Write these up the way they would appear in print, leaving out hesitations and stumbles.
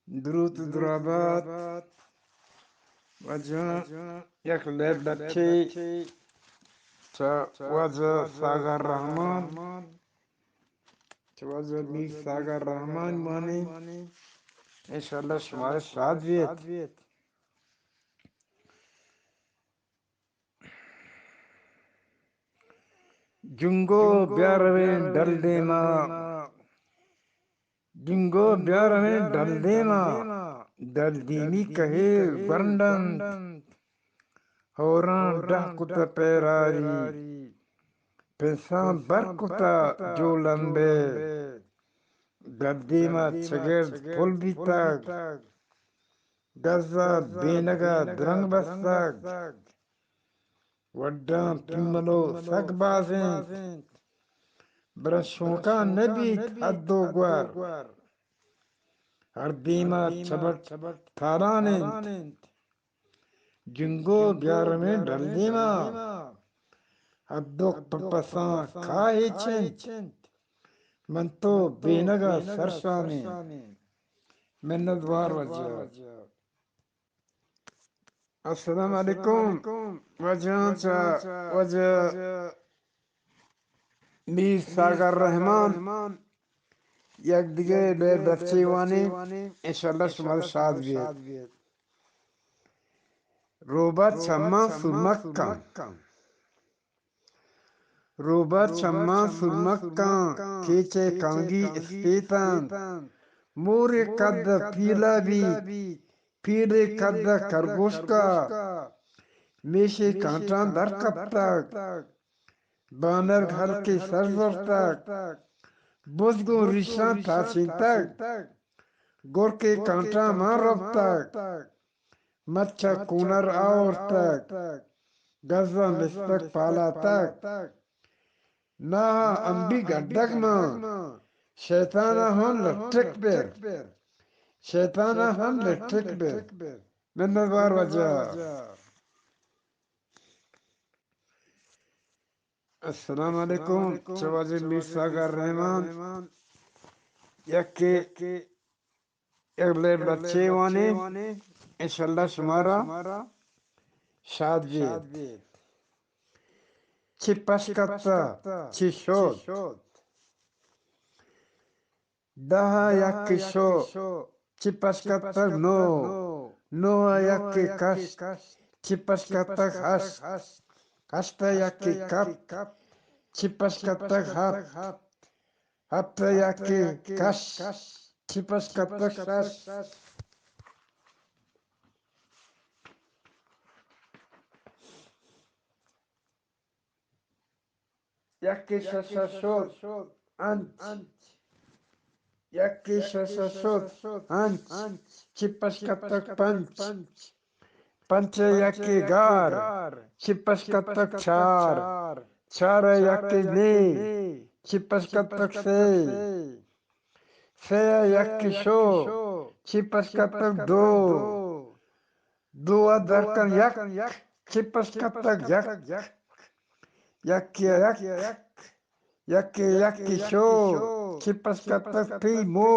درود و درابات وجه یک لب بچه تا وجه ساگر رحمان تا وجه میر ساگر رحمان مانی انشالله شماره شاد وید جنگو بیاروین دل دیما جنگو بیاروین دل دیما دل دیمی کهی گرندن هوران ده کتا پیراری پنسان برکتا جو لمبے گدیما چگرد پل بیتاگ گزا بینگا درنگ بستاگ وڈان تملو سگ بازیں برشوکا نبیت حدو گوار ہر دیما چبک تھارانند جنگو بیار میں ڈل دیما حدوک پپسان کھائی چنت من تو بینگا سرشامیں منتوار وجہ السلام علیکم وجہان چا وجہ میر ساگر رحمان یک دیگه لیر بچه وانی انشالله شما شاد بید روبات شما سلمکم روبات شما سلمکم کیچه کانگی اسپیتان موری قد پیلا بید پیری قد کرگوشکا میشی کانٹان در کپتاک بانر گھر کی سرزورتاک بزگو ریشان تاسینتاک گورکی کانٹا مان ربتاک مچھا کونر آورتاک گزا مستک پالاتاک نا انبی گڈک مان شیطانا ہن لٹک بیر شیطانا ہن لٹک بیر منتوار وجہ السلام علیکم چواجی میر ساگر رحمان یکی اگلے بچے وانے انشاللہ شمارا شاد بید چی پشکتا چی شد دہا یکی شو چی پشکتا نو نوہ یکی کش چی پشکتا خش خشتا یکی کپ چی پشکتا ہت ہتا یکی کش چی پشکتا شش یکی ششا شد انچ یکی ششا شد انچ چی پشکتا پنچ پنچ یکی گار چی پشکتا چار چار یکی نی چی پشکتا سی سی یکی شو چی پشکتا دو دو درکن یک چی پشکتا یک یکی یک یکی یکی شو چی پشکتا تیمو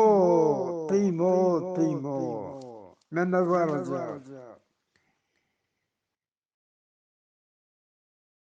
تیمو تیمو من نظر وجہ